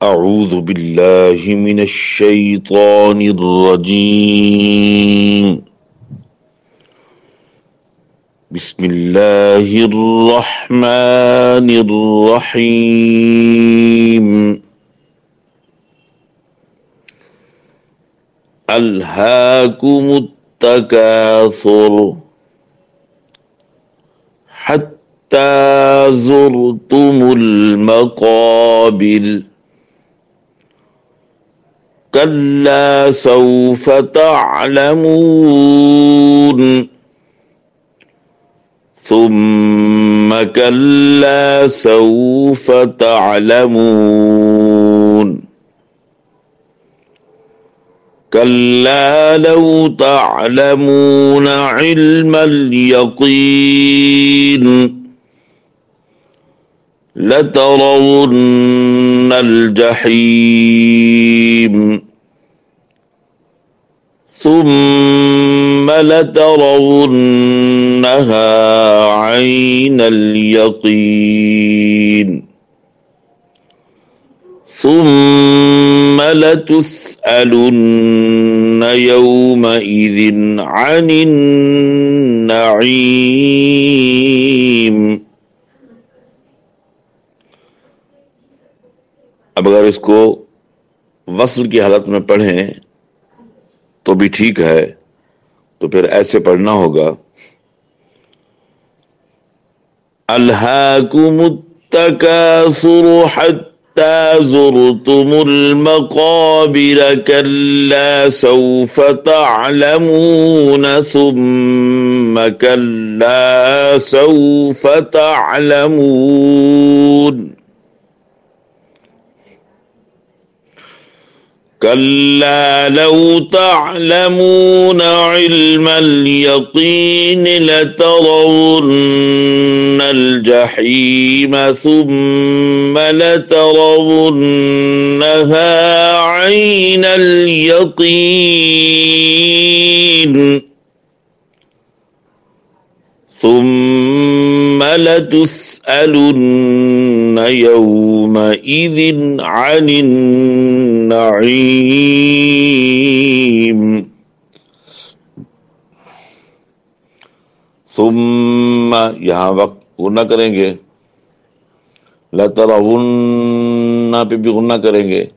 अऊज़ु बिल्लाहि मिनश शैतानिर रजीम। बिस्मिल्लाहिर रहमानिर रहीम। अल्हाकुमुत तकासुर हत्ता ज़ुरतुमुल मक़ाबिर कल्ला सौफ तअलमून सुम्मा कल्ला सौफ तअलमून कल्ला लौ तअलमून इल्मल यक़ीन लतरवुन्नल जहीम सुम्मा लतरवुन्नहा ऐनल यक़ीन सुम्मा लतुस्अलुन्न यौमइज़िन अनिन नईम। अब अगर इसको वस्ल की हालत में पढ़ें तो भी ठीक है, तो फिर ऐसे पढ़ना होगा। अल्हाकुमुत तकासुर हत्ता ज़ुरतुमुल मक़ाबिर कल्ला सौफ तअलमून सुम्मा कल्ला सौफ तअलमून कल्ला लौ तअलमून इल्मल यक़ीन लतरवुन्नल जहीम सुम्मा लतरवुन्नहा ऐनल यक़ीन सुम्मा लतुस्अलुन्न यौमइज़िन अनिन नईम। सुम्मा यहां वक्त गुन्ना करेंगे, लतरवुन्ना पे भी गुन्ना करेंगे।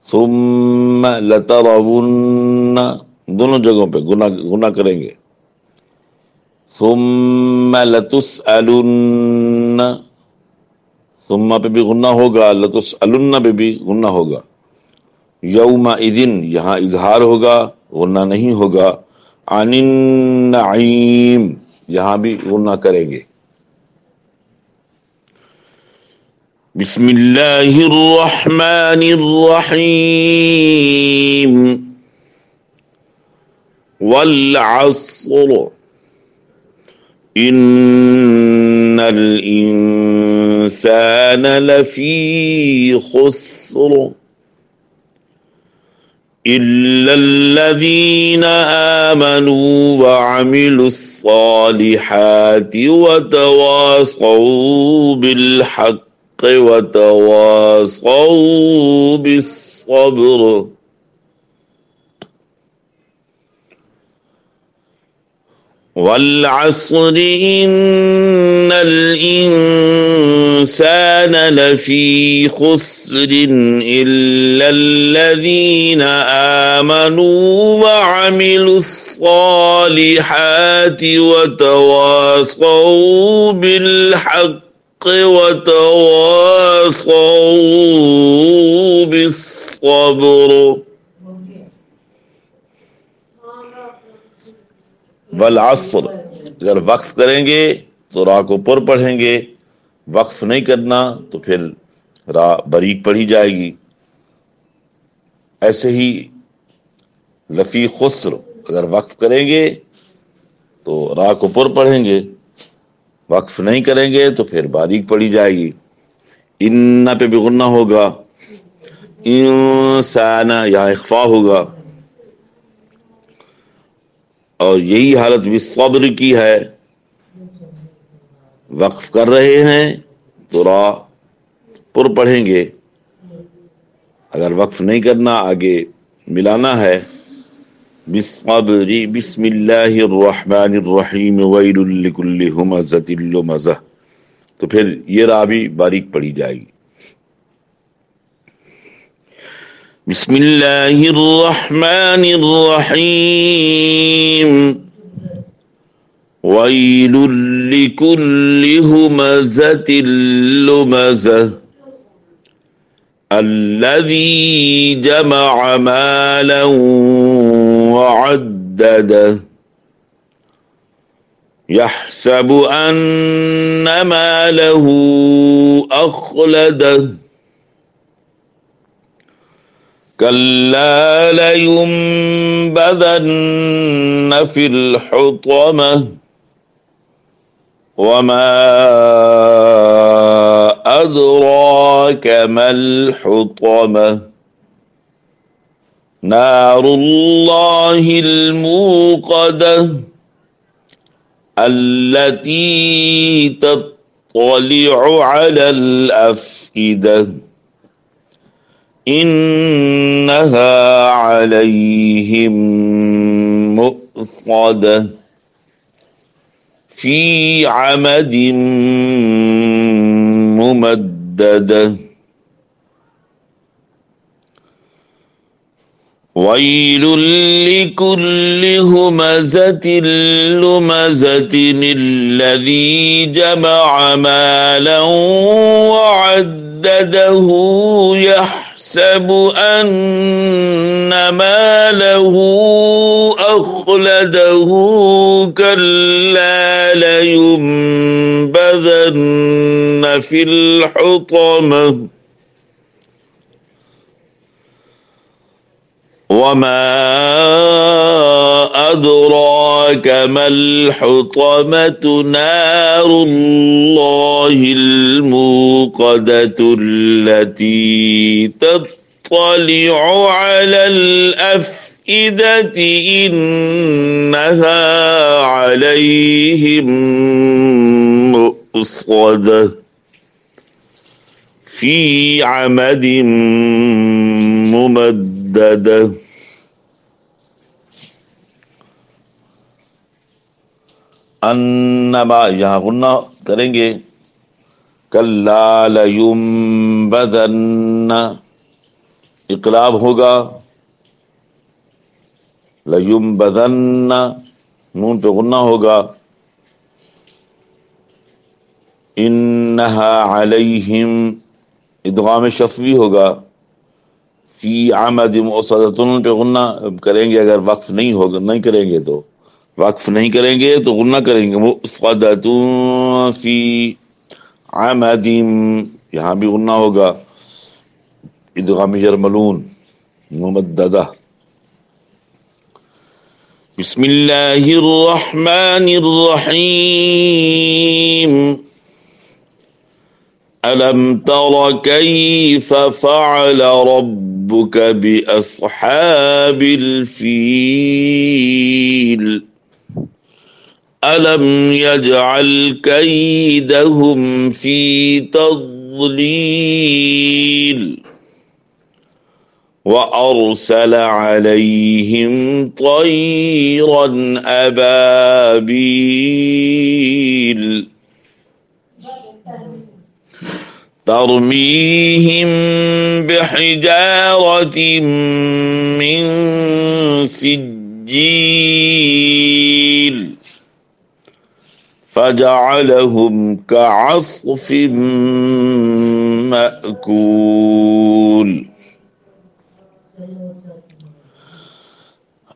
सुम्मा लतरवुन्ना दोनों जगहों पे गुन्ना करेंगे। सुम्मा लतुस्अलुन्ना, सुम्मा पे भी गुन्ना होगा, लतुस्अलुन्ना पे भी गुन्ना होगा। यौमइज़िन यहां इजहार होगा, गुन्ना नहीं होगा। अनिन नईम यहां भी गुन्ना करेंगे। बिस्मिल्लाहिर रहमानिर रहीम। वल अस्र इन्नल इंसान लफी खुस्र इल्लल्लज़ीना आमनू व अमिलुस्सालिहाति व तवासौ बिल हक़्क़ि व तवासौ बिस्सब्र। वल अस्र इन्नल इंसान लफी खुस्रिन इल्लल्लज़ीना आमनू व अमिलुस्सालिहाति व तवासौ बिल हक़्क़ि व तवासौ बिस्सब्र। वल अस्र अगर वक्फ करेंगे तो रा को पुर पढ़ेंगे, वक्फ नहीं करना तो फिर रा बरीक पढ़ी जाएगी। ऐसे ही लफी खुस्र अगर वक्फ करेंगे तो रा को पुर पढ़ेंगे, वक्फ नहीं करेंगे तो फिर बारीक पढ़ी जाएगी। इन्ना पे भी गुन्ना होगा, इंसाना यहां इख्फा होगा। और यही हालत भी सब्र की है, वक्फ कर रहे हैं तो रा पुर पढ़ेंगे, अगर वक्फ नहीं करना, आगे मिलाना है, बिस्सब्री बिस्मिल्लाहिर्रहमानिर्रहीम वैलुल लिकुल्लि हुमज़तिल लुमज़ह, तो फिर ये रा भी बारीक पढ़ी जाएगी। बिस्मिल्लाहिर्रहमानिर्रहीम वैलुल लिकुल्लि हुमज़तिल लुमज़ह अल्लज़ी जमअ मालन वअद्ददह यहसबु अन्न मालहु अख़लदह कल्ला लयुंबज़न्न फिल हुतमह वमा अदराक मल हुतमह नारुल्लाहिल मूक़दह अल्लती तत्तलिउ अलल अफ़इदह इन्नहा अलैहिम मुक़स्सदह फी अमदिन मुमद्ददह वैलुल लिकुल्लि हुमज़तिल लुमज़तिन अल्लज़ी जमअ मालन वअद्ददहु यहसबु अन्न मालहु अख़लदहु कल्ला लयुंबज़न्न फिल हुतमह वमा अदराक मल हुतमतु नारुल्लाहिल मूक़दतु अल्लती तत्तलिउ अलल अफ़इदति इन्नहा अलैहिम मुक़स्सदह फी अमदिन मुमद्ददह। अन्नमा यहाँ गुन्ना करेंगे, कल्ला लयुंबज़न्न इक़लाब होगा, लयुंबज़न्न नून पे गुन्ना होगा, इन्नहा अलैहिम इदगाम शफ़वी होगा, फी आमद मुसद्दतुन पे गुन्ना करेंगे। अगर वक्फ नहीं होगा, नहीं करेंगे तो वक्फ नहीं करेंगे तो गुन्ना करेंगे, मुसद्दतुन फी आमदिम, यहाँ भी गुन्ना होगा, इदगाम यरमलून मुमद्ददा। बिस्मिल्लाहिर्रहमानिर्रहीम अलम तरा कैफ़ फ़अल रब्बुक बिअस्हाबिल फ़ील अलम यजअल कैदहुम फ़ी तज़लील व अरसल अलैहिम तयरन अबाबील तरमीहिम बिहिजारतिम मिन सिज्जील फजअलहुम कअस्फिम मअकूल।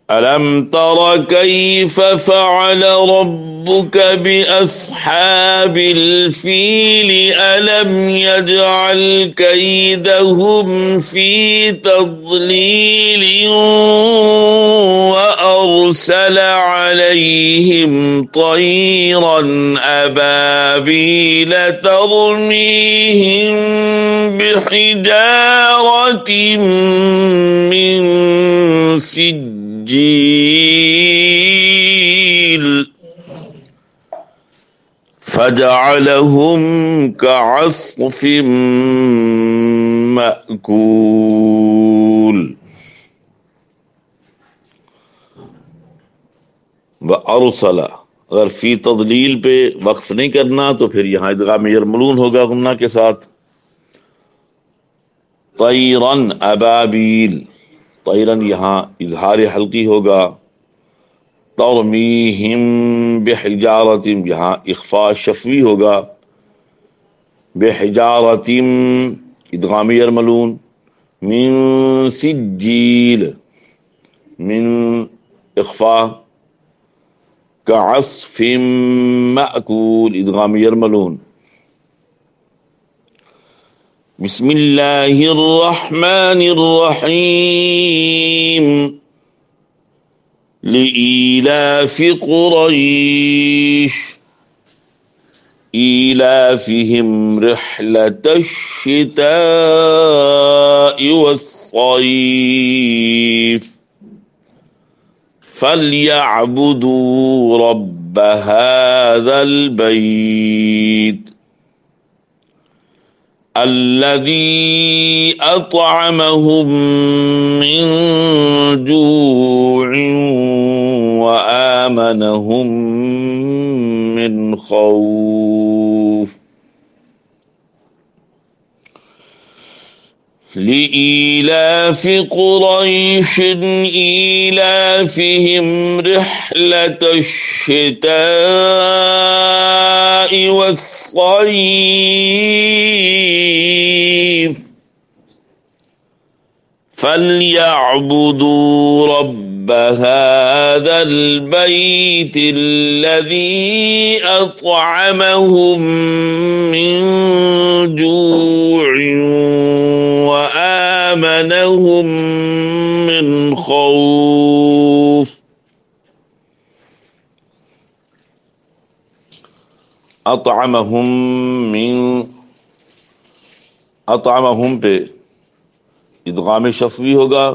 अलम तरा कैफ़ फ़अल रब्बुक बिअस्हाबिल फ़ील अलम यजअल कैदहुम फ़ी तज़लील व अरसल अलैहिम तयरन अबाबील तरमीहिम बिहिजारतिम मिन सिज्जील फजअलहुम कअस्फिम मअकूल। व अरसला, अगर फी तदलील पे वक्फ नहीं करना तो फिर यहां इदगाम यरमलून होगा गुन्ना के साथ। तैरन अबाबील, तैरन यहां इजहार हल्की होगा। तरमीहिम बिहिजारतिम, यहां इख्फा शफवी होगा। बिहिजारतिम इदगाम यरमलून। मिन सिज्जील, मिन इख्फा। कअस्फिम मअकूल इदगाम यरमलून। बिस्मिल्लाहिर्रहमानिर्रहीम। लिईलाफि कुरैश, ईलाफिहिम रिह्लतश शिताइ वस्सैफ। फल्यअबुदू रब्ब हाज़ल बैत अल्लज़ी अतअमहुम मिन जूइन व आमनहुम मिन खौफ। लिईलाफि कुरैश ईलाफिहिम रिह्लतश शिताइ वस्सैफ। फल्यअबुदू रब्ब हाज़ल बैत अल्लज़ी अतअमहुम मिन जूइन व आमनहुम मिन खौफ। अतअमहुम मिन, अतअमहुम पे इदगाम शफवी होगा।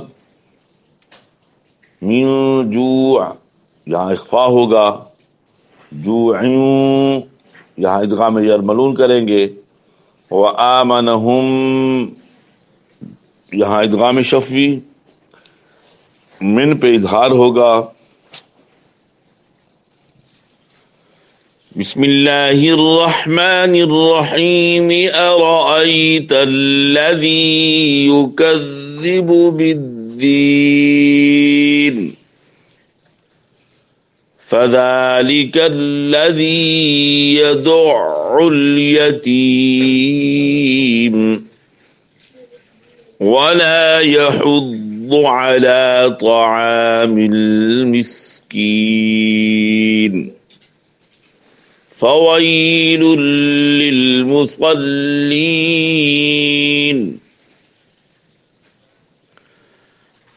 मिन जू, यहाँ इख्फा होगा। जूइन यहाँ इदगाम यरमलून करेंगे। व आमनहुम यहाँ इदगाम शफवी। मिन पे इजहार होगा। बिस्मिल्लाहिर्रहमानिर्रहीम। अरअयतल्लज़ी युकज़्ज़िबु बिद्दीन फ़ज़ालिकल्लज़ी यदुअ्उल यतीम वला यहुद्दु अला तआमिल मिस्कीन। फ़वैलुल लिलमुसल्लीन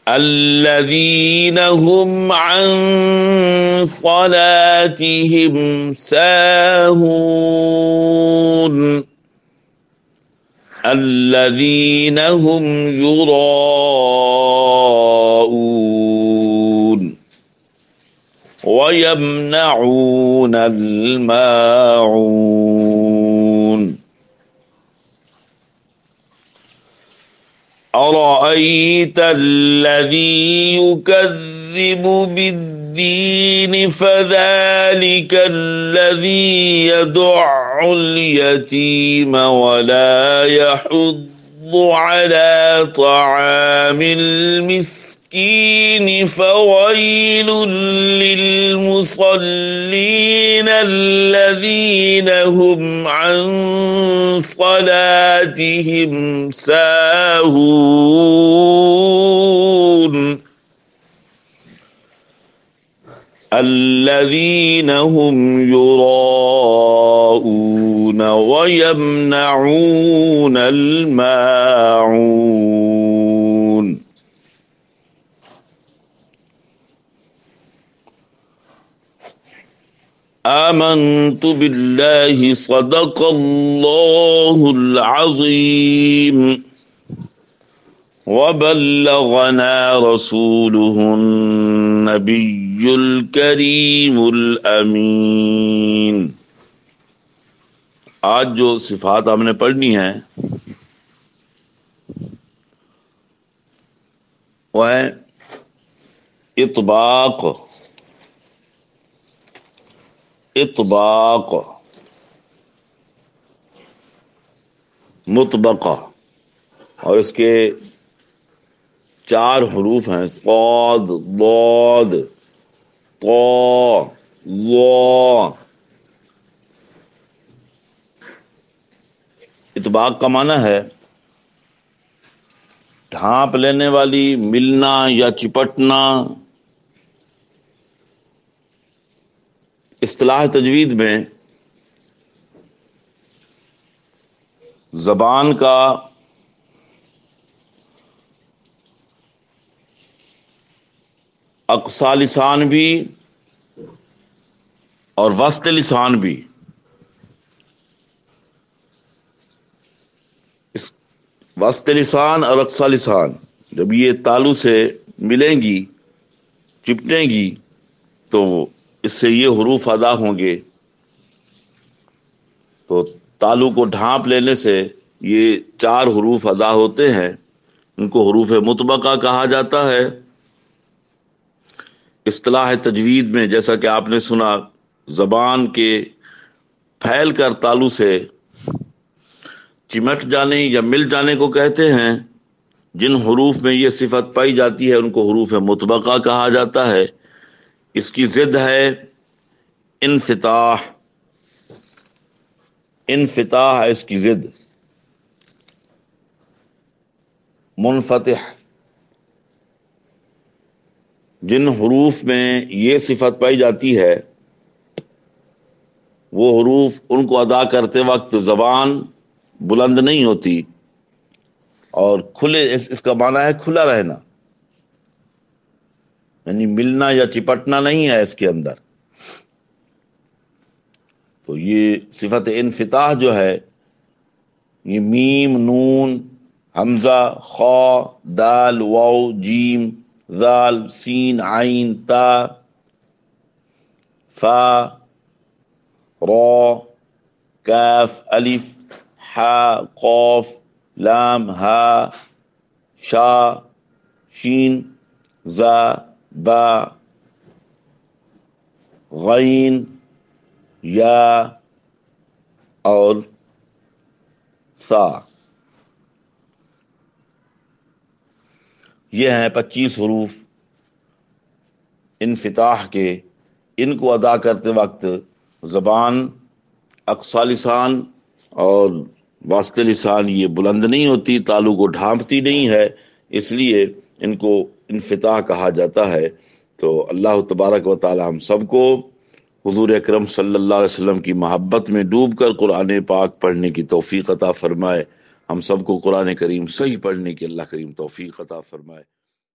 अल्लज़ीना हुम अन सलातिहिम साहून अल्लज़ीना हुम युराऊन व यमनऊनल माऊन। अरअयतल्लज़ी युकज़्ज़िबु बिद्दीन फ़ज़ालिकल्लज़ी यदुअ्उल यतीम वला यहुद्दु अला तआमिल मिस्कीन। फ़वैलुल लिलमुसल्लीन अल्लज़ीना हुम अन सलातिहिम साहून अल्लज़ीना हुम युराऊन व यमनऊनल माऊन। आमन्तु बिल्लाहि सदक़ल्लाहुल अज़ीम व बल्लगना रसूलुहुन नबियुल करीमुल अमीन। आज जो सिफात हमने पढ़नी है वो है इतबाक, इतबाक, मुतबका, और इसके 4 हरूफ हैं, सौद, दौद, तो, वो। इतबाक का माना है ढांप लेने वाली, मिलना या चिपटना। इस्तिलाह तजवीद में जबान का अक्सा लिसान भी और वस्त लिसान भी, इस वस्त लिसान और अक्सा लिसान जब ये तालु से मिलेंगी, चिपटेंगी, तो इससे ये हुरूफ अदा होंगे। तो तालु को ढांप लेने से ये 4 हुरूफ अदा होते हैं, उनको हुरूफ मुतबका कहा जाता है। इस्तिलाह तजवीद में जैसा कि आपने सुना, जबान के फैल कर तालु से चिमट जाने या मिल जाने को कहते हैं। जिन हुरूफ में ये सिफत पाई जाती है उनको हुरूफ मुतबका कहा जाता है। इसकी जिद है इन्फिताह, इन्फिताह है इसकी जिद। मुनफतिह, जिन हुरूफ में ये सिफत पाई जाती है वो हुरूफ उनको अदा करते वक्त जबान बुलंद नहीं होती, और खुले, इसका माना है खुला रहना, यानी मिलना या चिपटना नहीं है इसके अंदर। तो ये सिफत इन्फिताह जो है, ये मीम, नून, हमजा, खा, दाल, वाव, जीम, जाल, सीन, आइन, ता, फा, रा, काफ, अलिफ, हा, कौफ, लाम, हा, शा, शीन, जा, बा, गैन, या और सा। ये हैं 25 हुरूफ इन्फिताह के। इनको अदा करते वक्त जबान, अक्सा लिसान और वास्ते लिसान ये बुलंद नहीं होती, तालु को ढांपती नहीं है, इसलिए इनको इन्फिताह कहा जाता है। तो अल्लाह तबारक व तआला हम सबको हुजूर अकरम सल्लल्लाहु अलैहि वसल्लम की मोहब्बत में डूबकर कुरान पाक पढ़ने की तौफीक अता फरमाए। हम सबको कुरान करीम सही पढ़ने की अल्लाह करीम तौफीक अता फरमाए।